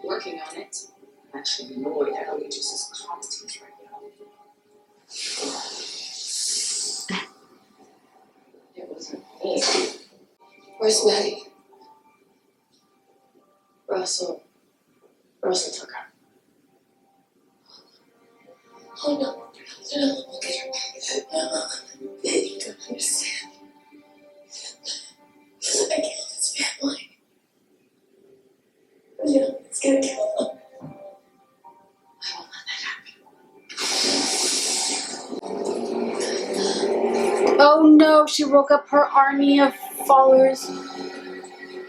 Working on it. I'm actually annoyed at Allegiance's competence right now. It wasn't me. Where's Maddie? Russell took her. Oh no. No, we'll get her back. No. You don't understand. I killed his family. Yeah, it's gonna kill them. I won't let that happen. Oh no, she woke up her army of followers.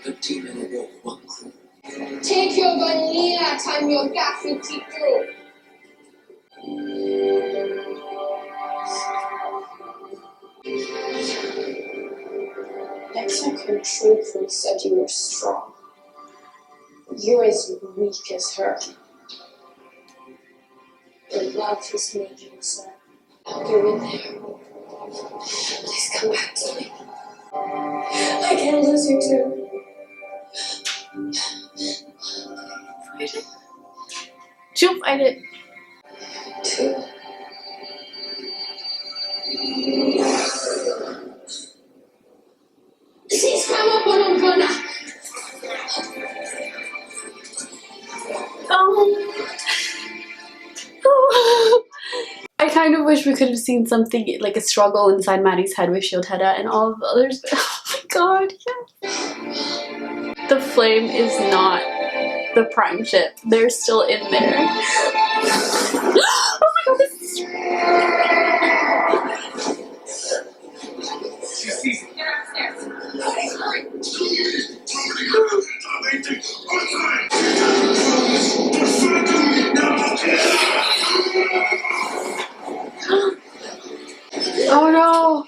The demon awoke one crew. Take your vanilla time your gas will keep through. Next time control crew said you were strong. You're as weak as her. Your love is making you sad. I'll go in there. Please come back to me. I can't lose you too. Fight it. She'll fight it. Too. Please come up when I'm gonna. I kind of wish we could have seen something like a struggle inside Maddie's head with Sheidheda and all of the others. But oh my god, yes. The flame is not the prime ship. They're still in there. Oh my god, this is... Get upstairs. Oh no!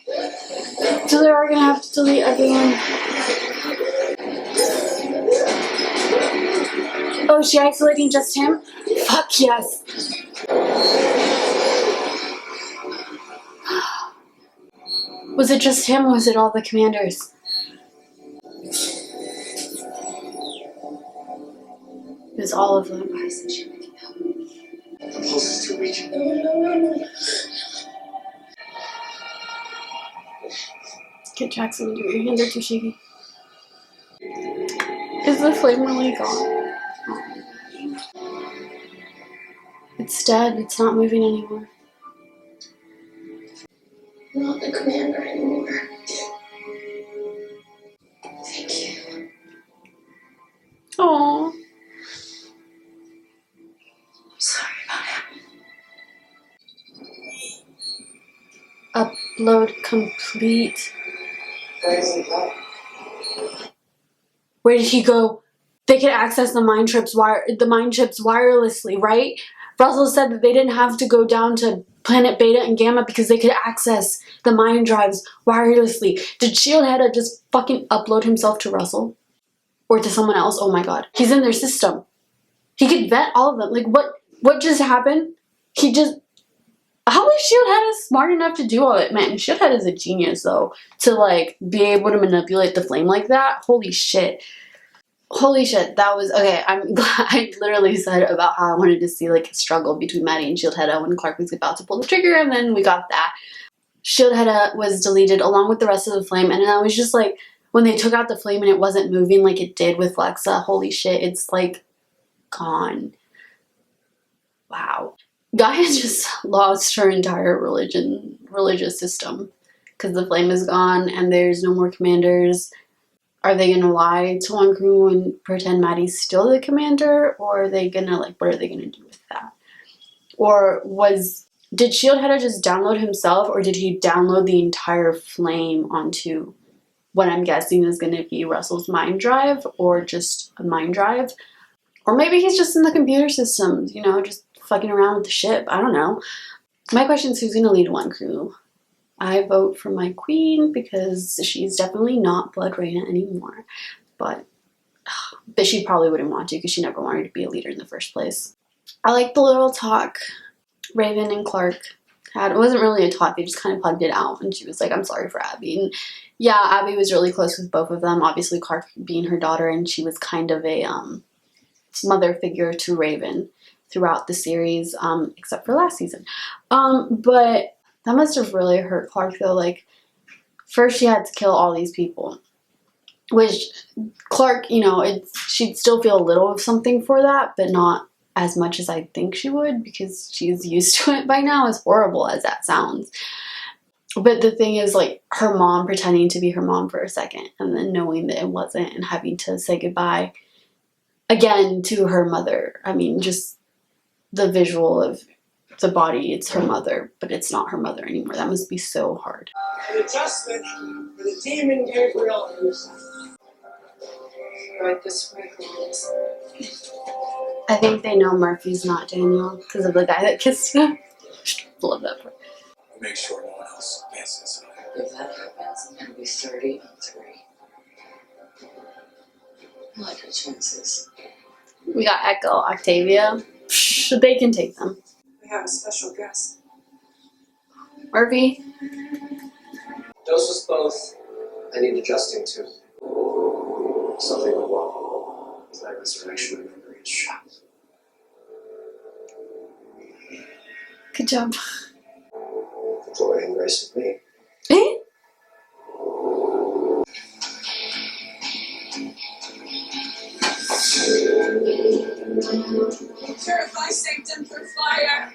So they are gonna have to delete everyone. Oh, is she isolating just him? Fuck yes! Was it just him or was it all the commanders? It was all of them. Why isn't she making help? The pulse is too weak. No. Get Jackson to do your hands are too shaky. Is the flame really gone? It's dead. It's not moving anymore. I'm not the commander anymore. Thank you. Aww. I'm sorry about him. Upload complete. Where does he go? Where did he go? They could access the mind chips wirelessly, right? Russell said that they didn't have to go down to Planet Beta and Gamma because they could access the mind drives wirelessly. Did Sheidheda just fucking upload himself to Russell? Or to someone else? Oh my god. He's in their system. He could vet all of them. Like, what just happened? He just... How is Sheidheda smart enough to do all that? Man, Sheidheda is a genius, though. To, like, be able to manipulate the flame like that. Holy shit. Holy shit, that was... Okay, I'm glad I literally said about how I wanted to see, like, a struggle between Maddie and Sheidheda when Clarke was about to pull the trigger, and then we got that. Sheidheda was deleted along with the rest of the flame, and I was just like, when they took out the flame and it wasn't moving like it did with Lexa, holy shit, it's, like, gone. Wow. Gaia just lost her entire religious system because the flame is gone and there's no more commanders. Are they gonna lie to one crew and pretend Maddie's still the commander, or are they gonna, like, what are they gonna do with that? Or did Sheidheda just download himself, or did he download the entire flame onto what I'm guessing is gonna be Russell's mind drive, or just a mind drive? Or maybe he's just in the computer systems, you know, just fucking around with the ship. I don't know. My question is, who's gonna lead one crew? I vote for my queen because she's definitely not Blood Reina anymore. But she probably wouldn't want to because she never wanted to be a leader in the first place. I like the little talk Raven and Clarke had. It wasn't really a talk, they just kind of plugged it out. And she was like, I'm sorry for Abby. And yeah, Abby was really close with both of them. Obviously Clarke being her daughter, and she was kind of a mother figure to Raven throughout the series, except for last season. But that must have really hurt Clarke though. Like, first she had to kill all these people, which Clarke, you know, she'd still feel a little of something for that, but not as much as I think she would, because she's used to it by now, as horrible as that sounds. But the thing is, like, her mom pretending to be her mom for a second and then knowing that it wasn't and having to say goodbye again to her mother. I mean, just the visual of the body, it's her mother, but it's not her mother anymore. That must be so hard. An adjustment for the demon Gabriel. Right this way, please. I think they know Murphy's not Daniel because of the guy that kissed him. Love that part. Make sure no one else gets inside. If that happens, I'm gonna be 30 on 3. I like our chances. We got Echo, Octavia. They can take them. We have a special guest. Murphy. Dose us both. I need adjusting to. Something went wrong. Is that resurrection of memory is shot? Good job. Deploy and race with me. Eh? Purify Sanctum through fire.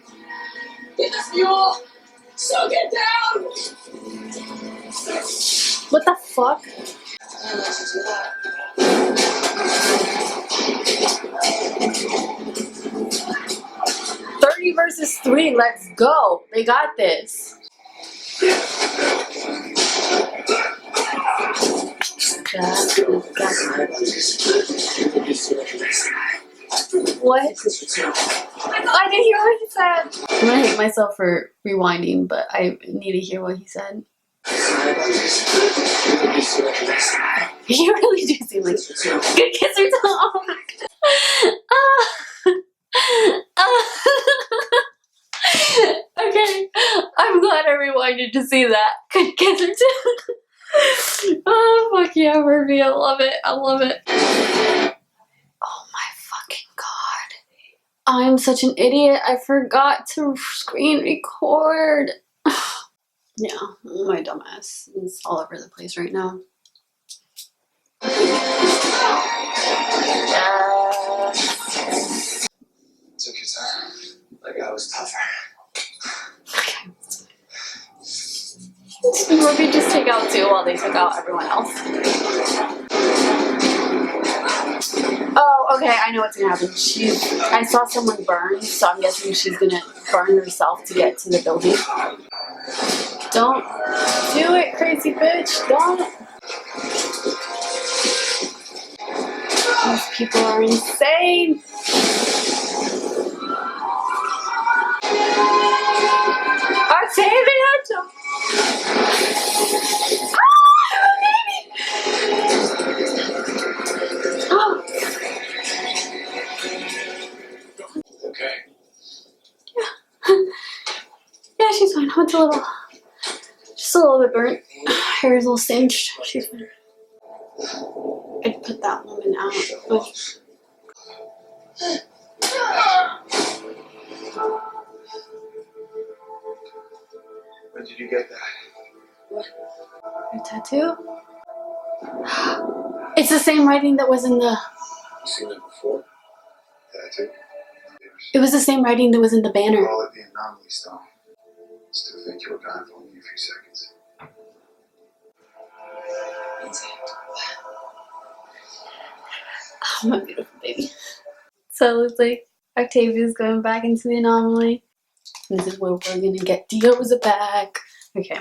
Get the fuel. Soak it down. What the fuck? I'll let you do that. 30 versus 3. Let's go. They got this. What? I didn't hear what he said. I'm gonna hate myself for rewinding, but I need to hear what he said. You really do seem like good kisser Tom. Okay, I'm glad I rewinded to see that. Good kisser Tom. Oh fuck yeah, Murphy! I love it. I love it. Oh my fucking god! I'm such an idiot. I forgot to screen record. Yeah, my dumbass is all over the place right now. Took your time. That guy was tougher. Murphy just take out 2 while they took out everyone else. Oh, okay, I know what's gonna happen. I saw someone burn, so I'm guessing she's gonna burn herself to get to the building. Don't do it, crazy bitch. Don't. These people are insane. Octavia! Oh. Okay. Yeah. Yeah, she's fine. It's just a little bit burnt. Hair is a little singed. She's fine. I'd put that woman out. When did you get that? What? Her tattoo? It's the same writing that was in the... You seen that before? Tattoo? It was the same writing that was in the banner. Call it the Anomaly Stone. Still think you were gone for only a few seconds. Oh, my beautiful baby. So it looks like Octavia's going back into the anomaly. This is where we're gonna get Dio's back. Okay.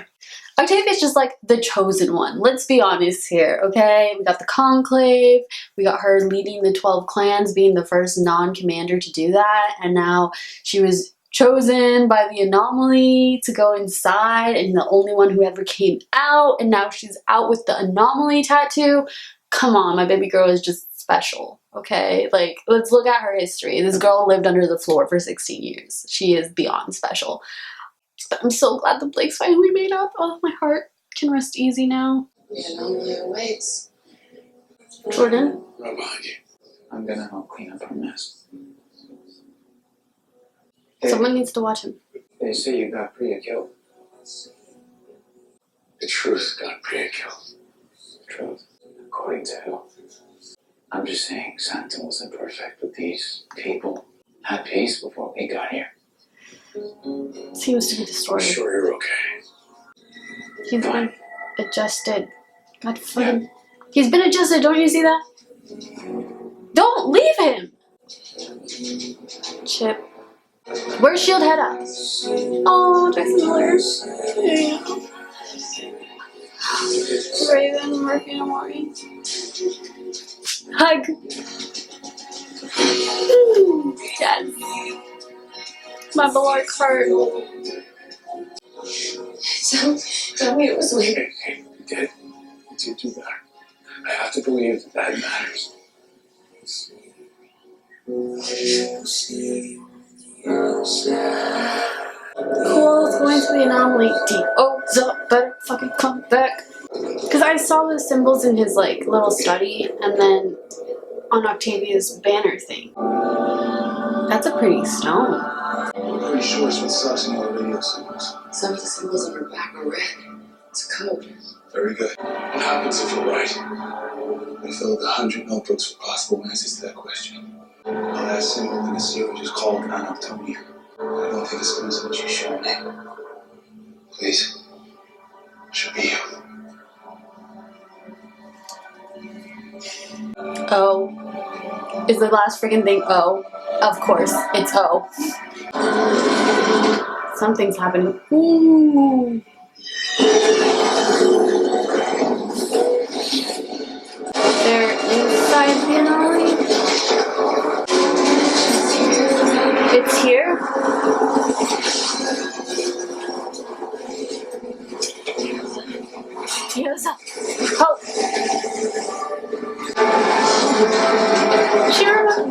Octavia's just like the chosen one. Let's be honest here, okay? We got the Conclave. We got her leading the 12 clans, being the first non-commander to do that. And now she was chosen by the Anomaly to go inside and the only one who ever came out. And now she's out with the Anomaly tattoo. Come on, my baby girl is just special, okay? Like, let's look at her history. This girl lived under the floor for 16 years. She is beyond special. But I'm so glad the Blakes finally made up. Oh, my heart can rest easy now. The anomaly awaits. Jordan? Right behind you. I'm gonna help clean up our mess. Someone needs to watch him. They say you got Priya killed. The truth got Priya killed. Truth. According to who? I'm just saying, Sanctum wasn't perfect, but these people had peace before we got here. Seems to be the I'm story. sure you're okay. He's been adjusted. God fucking. He's been adjusted, don't you see that? Don't leave him! Chip. Where's Sheidheda? Oh, Jackson Miller. Raven, Murphy, and Amari. Hug. Yes. My beloved heart. Tell me it was me. Hey, you did. You did do that. I have to believe that matters. Cool, it's going to the Anomaly. D.O. better fucking come back. Because I saw the symbols in his, like, little study, and then on Octavia's banner thing. That's a pretty stone. I'm pretty sure it's what sucks in all the radio signals. Some of the symbols on her back are red. It's a code. Very good. What happens if we're right? We filled 100 notebooks with possible answers to that question. The last symbol in the series is called Octavia. I don't think it's going to be what you showed me. Please. It should be you. O. Is the last freaking thing O? Of course, it's O. Something's happening. Ooh. They're inside the anomaly. It's here. Yes. Oh. Cheer up.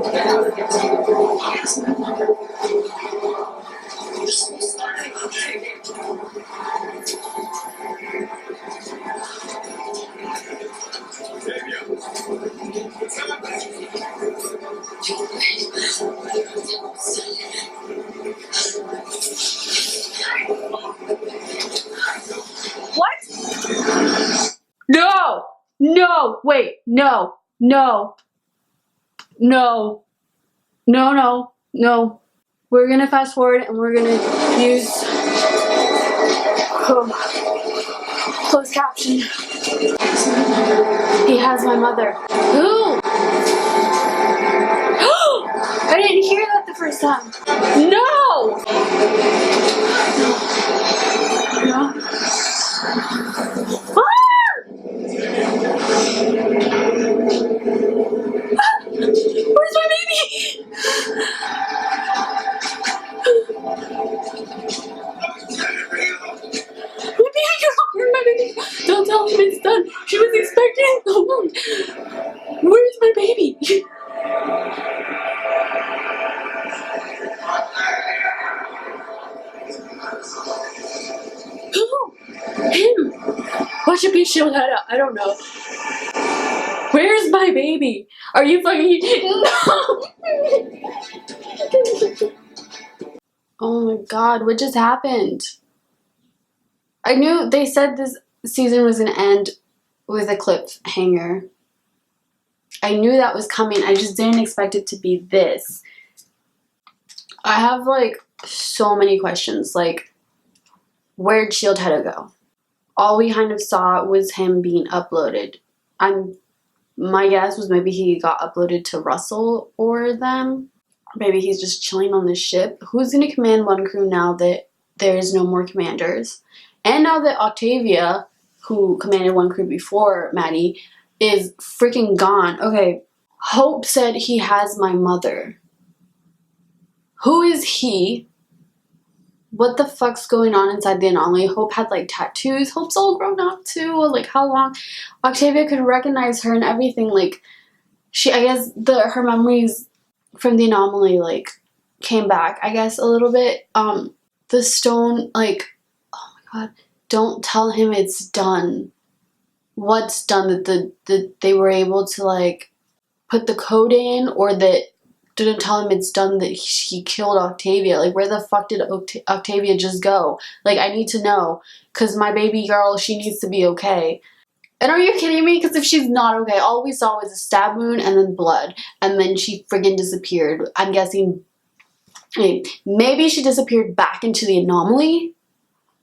What? No! No! Wait, no. No. No. No, no. No. We're gonna fast forward and we're gonna use closed caption. He has my mother. Who? I didn't hear that the first time. No! No. Ah! Where's my baby? Where's my baby? Don't tell him it's done. She was expecting so long. Where's my baby? Who? Him. What should be Sheidheda? I don't know. Where's my baby? Are you fucking... No! Oh my god, what just happened? I knew they said this season was gonna end with a cliffhanger. I knew that was coming. I just didn't expect it to be this. I have like so many questions. Like, where'd Sheidheda go? All we kind of saw was him being uploaded. My guess was maybe he got uploaded to Russell or them. Maybe he's just chilling on the ship. Who's going to command one crew now that there's no more commanders? And now that Octavia, who commanded one crew before Maddie, is freaking gone. Okay, Hope said he has my mother. Who is he? What the fuck's going on inside the anomaly? Hope had like tattoos. Hope's all grown up too. Like, how long? Octavia could recognize her and everything. Like, I guess her memories from the anomaly like came back, I guess, a little bit. The stone, like, oh my god, don't tell him it's done. What's done? That they were able to like put the code in, or that didn't tell him it's done, that he killed Octavia. Like, where the fuck did Octavia just go? Like, I need to know, because my baby girl, she needs to be okay. And are you kidding me? Because if she's not okay, all we saw was a stab wound and then blood, and then she friggin' disappeared. I'm guessing, I mean, maybe she disappeared back into the anomaly,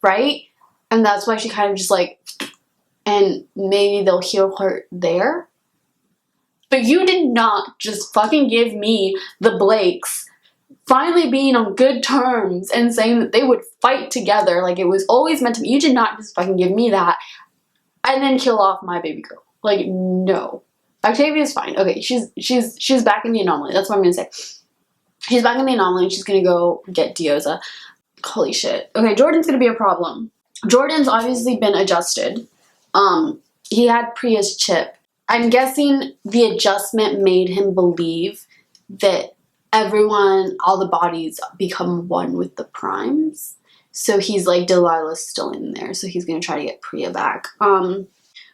right? And that's why she kind of just like, and maybe they'll heal her there. But you did not just fucking give me the Blakes finally being on good terms and saying that they would fight together like it was always meant to be. You did not just fucking give me that and then kill off my baby girl. Like, no. Octavia's fine. Okay, she's back in the anomaly. That's what I'm gonna say. She's back in the anomaly and she's gonna go get Dioza. Holy shit. Okay, Jordan's gonna be a problem. Jordan's obviously been adjusted. He had Priya's chip. I'm guessing the adjustment made him believe that everyone, all the bodies become one with the primes. So he's like, Delilah's still in there, so he's gonna try to get Priya back.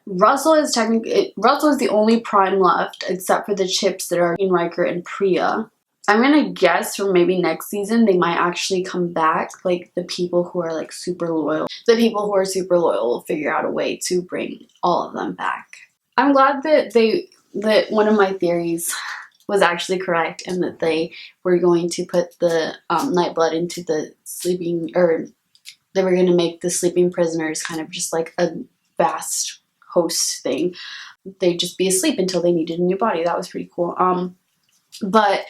Russell is the only prime left, except for the chips that are in Riker and Priya. I'm gonna guess for maybe next season they might actually come back, like the people who are like super loyal. The people who are super loyal will figure out a way to bring all of them back. I'm glad that one of my theories was actually correct, and that they were going to put the Nightblood into the sleeping, or they were going to make the sleeping prisoners kind of just like a vast host thing. They'd just be asleep until they needed a new body. That was pretty cool. But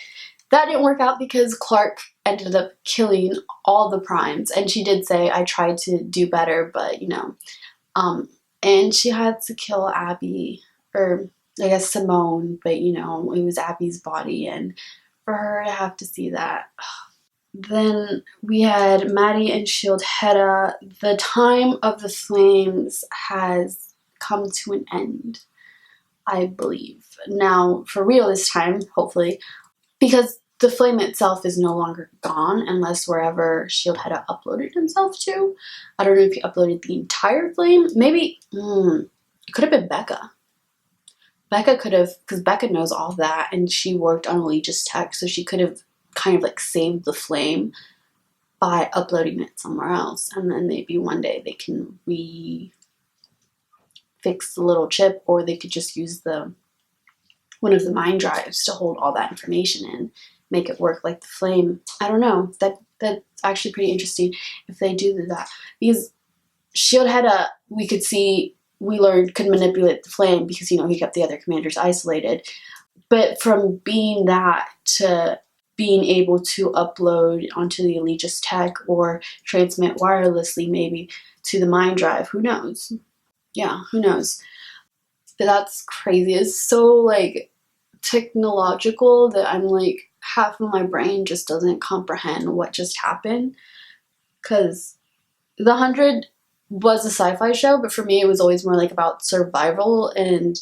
that didn't work out because Clarke ended up killing all the primes, and she did say, I tried to do better, but you know, and she had to kill Abby, or I guess Simone, but you know, it was Abby's body, and for her to have to see that. Then we had Maddie and Sheidheda. The time of the flames has come to an end, I believe. Now, for real this time, hopefully, because the flame itself is no longer gone unless wherever Sheidheda uploaded himself to. I don't know if he uploaded the entire flame. Maybe, it could have been Becca. Becca could have, because Becca knows all that, and she worked on Allegiance Tech, so she could have kind of like saved the flame by uploading it somewhere else, and then maybe one day they can fix the little chip, or they could just use one of the mind drives to hold all that information in, make it work like the flame. I don't know. That's actually pretty interesting if they do that, because Sheidheda, we learned could manipulate the flame because, you know, he kept the other commanders isolated. But from being that to being able to upload onto the Allegiance Tech or transmit wirelessly maybe to the mind drive, who knows? Yeah, who knows? But that's crazy. It's so like technological that I'm like, half of my brain just doesn't comprehend what just happened. Because The 100 was a sci-fi show, but for me it was always more like about survival and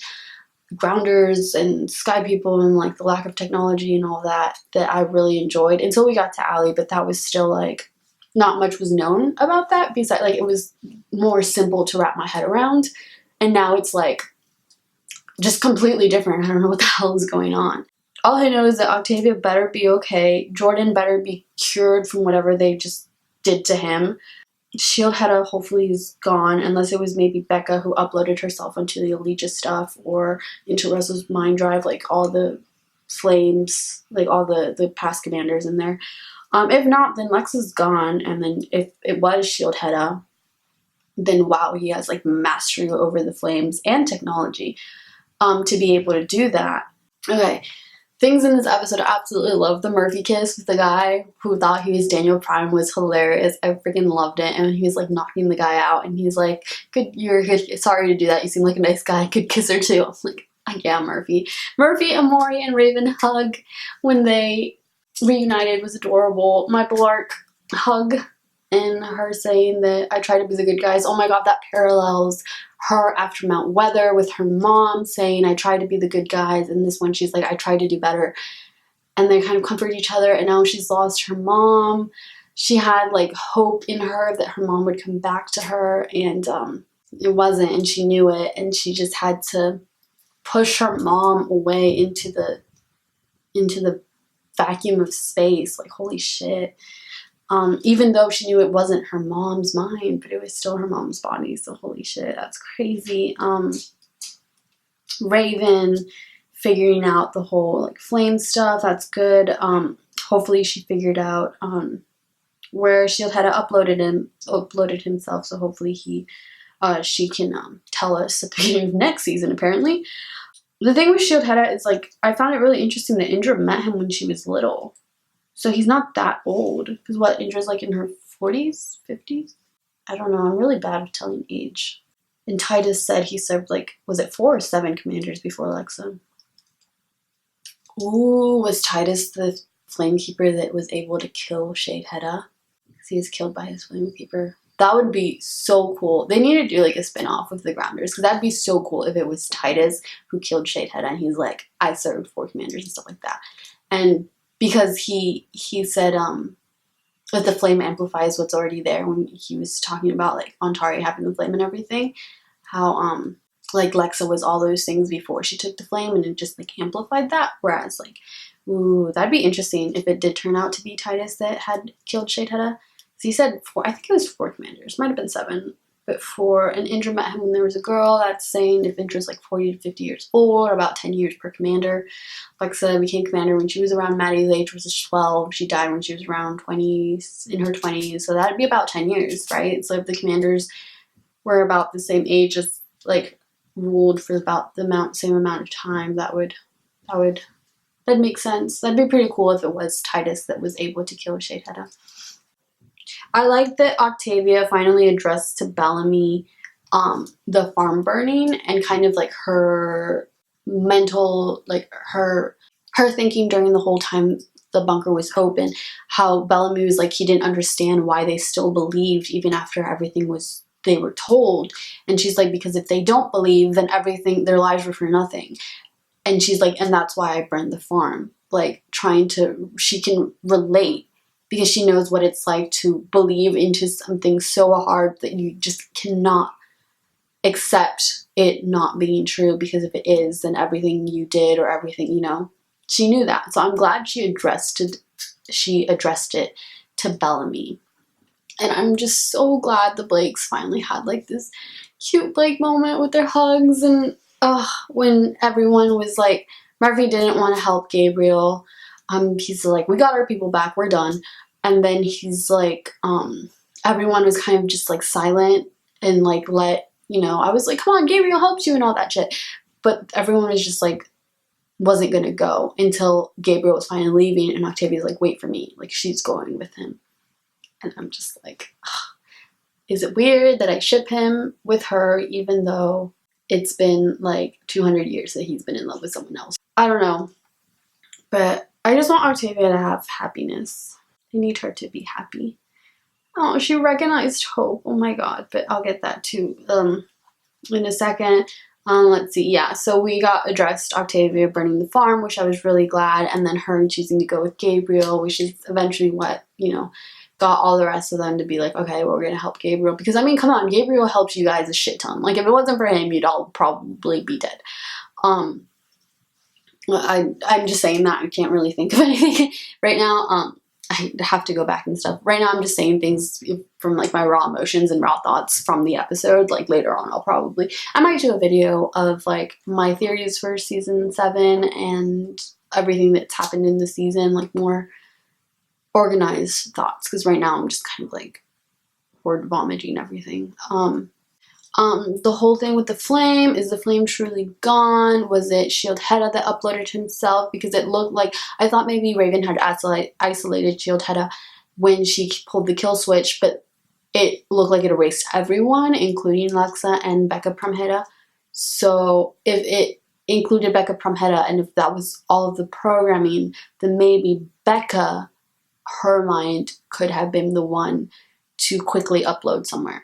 grounders and sky people and like the lack of technology and all that I really enjoyed until we got to Allie. But that was still like, not much was known about that, besides like it was more simple to wrap my head around, and now it's like just completely different. I don't know what the hell is going on. All I know is that Octavia better be okay. Jordan better be cured from whatever they just did to him. Sheidheda hopefully is gone, unless it was maybe Becca who uploaded herself onto the Allegiance stuff or into Russell's mind drive, like all the flames, like all the past commanders in there. If not, then Lex is gone, and then if it was Sheidheda, then wow, he has like mastery over the flames and technology to be able to do that. Okay. Things in this episode, I absolutely love. The Murphy kiss with the guy who thought he was Daniel Prime was hilarious. I freaking loved it. And he was like knocking the guy out, and he's like, you're good. Sorry to do that. You seem like a nice guy. I could kiss her too. I was like, yeah, Murphy. Murphy, Amori, and Raven hug when they reunited was adorable. My Clarke hug and her saying that I try to be the good guys. Oh my god, that parallels her after Mount Weather with her mom saying I try to be the good guys, and this one she's like I try to do better, and they kind of comfort each other. And now she's lost her mom. She had like hope in her that her mom would come back to her, and it wasn't, and she knew it, and she just had to push her mom away into the vacuum of space. Like, holy shit. Even though she knew it wasn't her mom's mind, but it was still her mom's body. So holy shit, that's crazy. Raven figuring out the whole like flame stuff, that's good. Hopefully she figured out where Sheidheda uploaded himself, so hopefully she can tell us at the beginning of next season, apparently. The thing with Sheidheda is, like, I found it really interesting that Indra met him when she was little. So he's not that old. Because what, Indra's like in her 40s? 50s? I don't know. I'm really bad at telling age. And Titus said he served, like, was it 4 or 7 commanders before Alexa? Ooh, was Titus the Flamekeeper that was able to kill Sheidheda? Because he was killed by his Flamekeeper. That would be so cool. They need to do like a spin-off with the Grounders, because that'd be so cool if it was Titus who killed Sheidheda and he's like, I served 4 commanders and stuff like that. And because he said that the flame amplifies what's already there, when he was talking about like Ontari having the flame and everything, how like Lexa was all those things before she took the flame, and it just like amplified that. Whereas like, ooh, that'd be interesting if it did turn out to be Titus that had killed Sheidheda. So he said 4, I think it was 4 commanders, might have been 7, but 4. And Indra met him when there was a girl. That's saying if Indra's like 40 to 50 years old, or about 10 years per commander. Lexa became commander when she was around Maddie's age, which was 12. She died when she was around 20, in her 20s. So that'd be about 10 years, right? So if the commanders were about the same age as, like, ruled for about the same amount of time, that'd make sense. That'd be pretty cool if it was Titus that was able to kill Sheidheda. I like that Octavia finally addressed to Bellamy the farm burning, and kind of like her mental, like her thinking during the whole time the bunker was open, how Bellamy was like, he didn't understand why they still believed even after everything they were told. And she's like, because if they don't believe, then their lives were for nothing. And she's like, and that's why I burned the farm. Like, she can relate, because she knows what it's like to believe into something so hard that you just cannot accept it not being true, because if it is, then everything you did or everything, she knew that. So I'm glad she addressed it to Bellamy. And I'm just so glad the Blakes finally had like this cute Blake moment with their hugs. And when everyone was like, Murphy didn't want to help Gabriel. He's like, we got our people back, we're done. And then he's like, everyone was kind of just like silent and like I was like, come on, Gabriel helps you and all that shit. But everyone was just like, wasn't gonna go until Gabriel was finally leaving, and Octavia's like, wait for me. Like, she's going with him. And I'm just like, is it weird that I ship him with her, even though it's been like 200 years that he's been in love with someone else? I don't know. But I just want Octavia to have happiness. I need her to be happy. Oh, she recognized hope. Oh my god. But I'll get that too in a second. Let's see. Yeah, so we got addressed Octavia burning the farm, which I was really glad. And then her choosing to go with Gabriel, which is eventually what, got all the rest of them to be like, okay, well, we're going to help Gabriel. Because, I mean, come on, Gabriel helps you guys a shit ton. Like, if it wasn't for him, you'd all probably be dead. I'm just saying that. I can't really think of anything right now. I have to go back and stuff. Right now I'm just saying things from like my raw emotions and raw thoughts from the episode. Like later on I might do a video of like my theories for season 7 and everything that's happened in the season, like more organized thoughts, because right now I'm just kind of like word vomiting everything. The whole thing with the flame, is the flame truly gone? Was it Sheidheda that uploaded himself? Because it looked like, I thought maybe Raven had isolated Sheidheda when she pulled the kill switch, but it looked like it erased everyone, including Lexa and Becca Promheda. So if it included Becca Promheda, and if that was all of the programming, then maybe Becca, her mind could have been the one to quickly upload somewhere.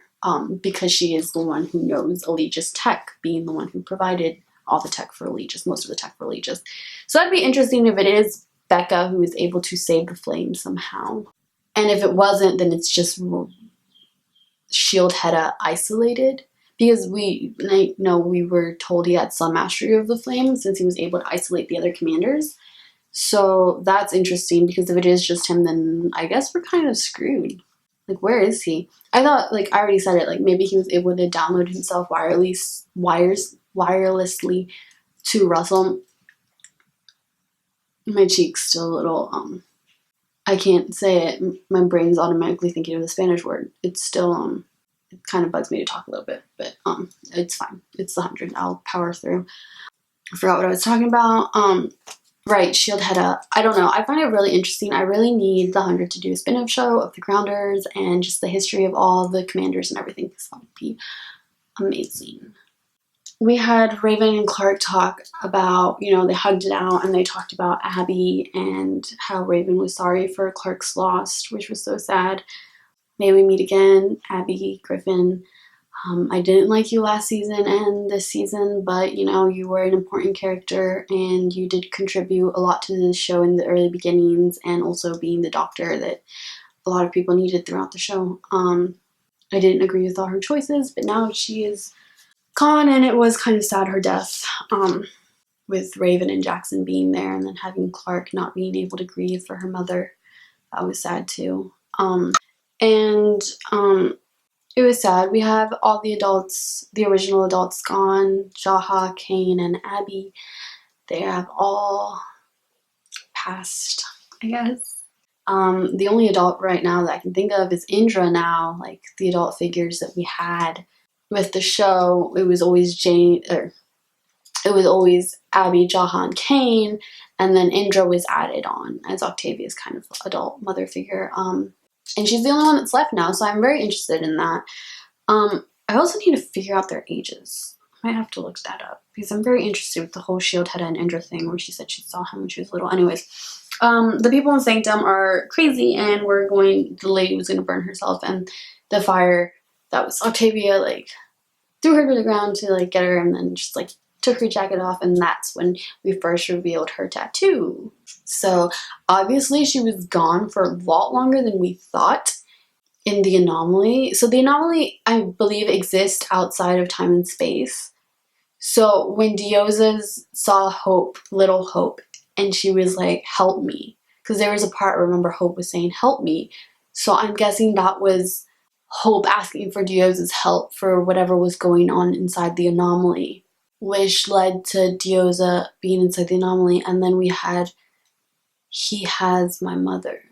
Because she is the one who knows Allegius tech, being the one who provided all the tech for Allegius, most of the tech for Allegius. So that'd be interesting if it is Becca who is able to save the flame somehow. And if it wasn't, then it's just Sheidheda isolated. because we were told he had some mastery of the flame since he was able to isolate the other commanders. So that's interesting, because if it is just him, then I guess we're kind of screwed. Like, where is he? I thought, like, I already said it, like, maybe he was able to download himself wirelessly to Russell. My cheek's still a little, I can't say it. My brain's automatically thinking of the Spanish word. It's still, it kind of bugs me to talk a little bit, but, it's fine. It's the 100. I'll power through. I forgot what I was talking about. Right, Sheidheda. I don't know. I find it really interesting. I really need the 100 to do a spin-off show of the Grounders and just the history of all the commanders and everything, because that would be amazing. We had Raven and Clarke talk about, they hugged it out and they talked about Abby and how Raven was sorry for Clarke's loss, which was so sad. May we meet again, Abby, Griffin. I didn't like you last season and this season, but you were an important character and you did contribute a lot to the show in the early beginnings, and also being the doctor that a lot of people needed throughout the show. I didn't agree with all her choices, but now she is gone, and it was kind of sad, her death, with Raven and Jackson being there, and then having Clarke not being able to grieve for her mother. That was sad too. It was sad. We have all the adults, the original adults, gone. Jaha, Kane, and Abby. They have all passed, I guess. The only adult right now that I can think of is Indra now. Like, the adult figures that we had with the show, it was always Abby, Jaha, and Kane, and then Indra was added on as Octavia's kind of adult mother figure. And she's the only one that's left now, so I'm very interested in that. I also need to figure out their ages. I might have to look that up, because I'm very interested with the whole Sheidheda and Indra thing, where she said she saw him when she was little. Anyways, the people in Sanctum are crazy, and the lady was going to burn herself, and the fire, that was Octavia, like, threw her to the ground to, like, get her, and then just, like, took her jacket off, and that's when we first revealed her tattoo. So obviously she was gone for a lot longer than we thought in the Anomaly. So the Anomaly, I believe, exists outside of time and space. So when Diosas saw Hope, little Hope, and she was like, help me, because there was a part, remember, Hope was saying, help me. So I'm guessing that was Hope asking for Diosas help for whatever was going on inside the Anomaly, which led to Diosa being inside the Anomaly. And then we had, he has my mother,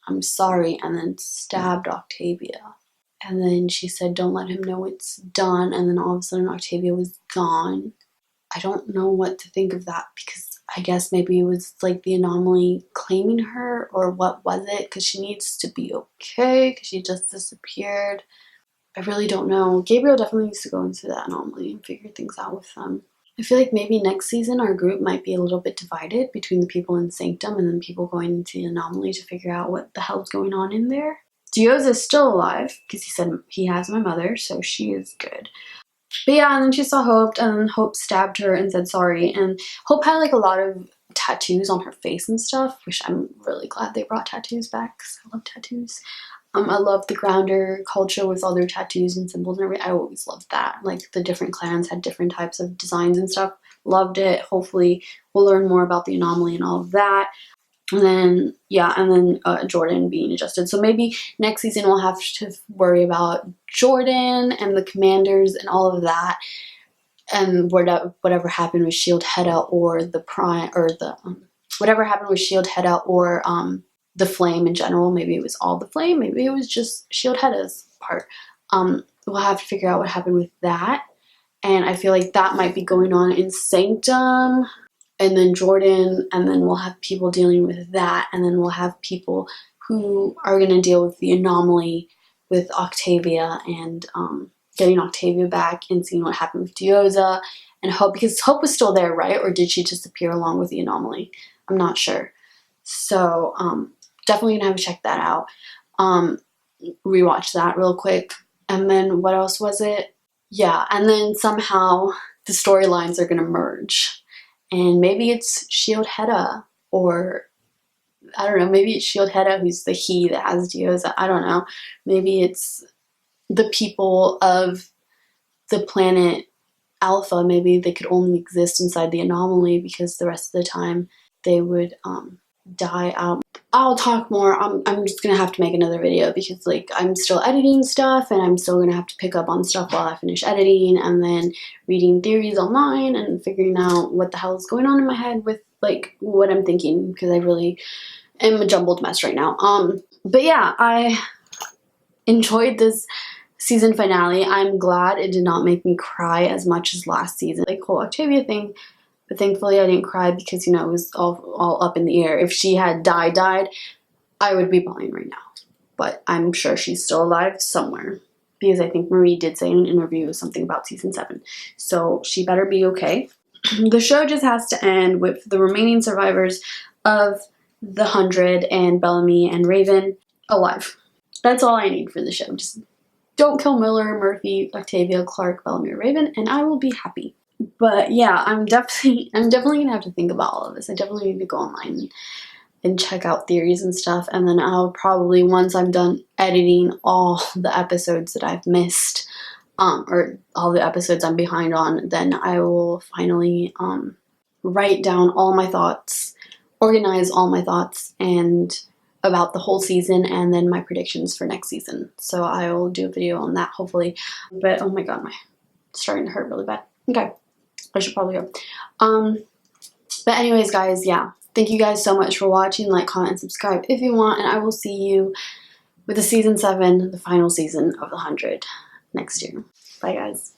I'm sorry, and then stabbed Octavia. And then she said, don't let him know it's done. And then all of a sudden Octavia was gone. I don't know what to think of that, because I guess maybe it was like the Anomaly claiming her, or what was it? Because she needs to be okay, because she just disappeared. I really don't know. Gabriel definitely needs to go into that Anomaly and figure things out with them. I feel like maybe next season our group might be a little bit divided between the people in Sanctum and then people going into the Anomaly to figure out what the hell's going on in there. Diosa is still alive, because he said he has my mother, so she is good. But yeah, and then she saw Hope, and then Hope stabbed her and said sorry. And Hope had like a lot of tattoos on her face and stuff, which I'm really glad they brought tattoos back, because I love tattoos. I love the Grounder culture with all their tattoos and symbols and everything. I always loved that. Like, the different clans had different types of designs and stuff. Loved it. Hopefully we'll learn more about the Anomaly and all of that. And then, yeah, and then Jordan being adjusted. So maybe next season we'll have to worry about Jordan and the commanders and all of that. And whatever happened with Sheidheda, or the Prime, or the, whatever happened with Sheidheda, or, the Flame in general. Maybe it was all the Flame, maybe it was just Sheidheda's part. We'll have to figure out what happened with that, and I feel like that might be going on in Sanctum, and then Jordan, and then we'll have people dealing with that, and then we'll have people who are going to deal with the Anomaly with Octavia, and getting Octavia back and seeing what happened with Diosa and Hope, because Hope was still there, right? Or did she disappear along with the Anomaly? I'm not sure. So definitely gonna have to check that out. Rewatch that real quick. And then what else was it? Yeah, and then somehow the storylines are gonna merge. And maybe it's Sheidheda, or I don't know, maybe it's Sheidheda who's the he that has Diosa. I don't know. Maybe it's the people of the planet Alpha, maybe they could only exist inside the anomaly because the rest of the time they would die out. I'll talk more. I'm just gonna have to make another video because like I'm still editing stuff and I'm still gonna have to pick up on stuff while I finish editing, and then reading theories online and figuring out what the hell is going on in my head with like what I'm thinking, because I really am a jumbled mess right now. But yeah, I enjoyed this season finale. I'm glad it did not make me cry as much as last season, like whole Octavia thing. But thankfully I didn't cry because, you know, it was all up in the air. If she had died, I would be bawling right now. But I'm sure she's still alive somewhere, because I think Marie did say in an interview something about season 7. So she better be okay. The show just has to end with the remaining survivors of the 100 and Bellamy and Raven alive. That's all I need for the show. Just don't kill Miller, Murphy, Octavia, Clarke, Bellamy, or Raven, and I will be happy. But yeah, I'm definitely gonna have to think about all of this. I definitely need to go online and check out theories and stuff, and then I'll probably, once I'm done editing all the episodes that I've missed, or all the episodes I'm behind on, then I will finally write down all my thoughts, organize all my thoughts, and about the whole season, and then my predictions for next season. So I will do a video on that hopefully. But oh my god, my it's starting to hurt really bad. Okay, I should probably go. But anyways, guys, yeah, thank you guys so much for watching. Like, comment, and subscribe if you want, and I will see you with the season 7, the final season of the 100 next year. Bye, guys.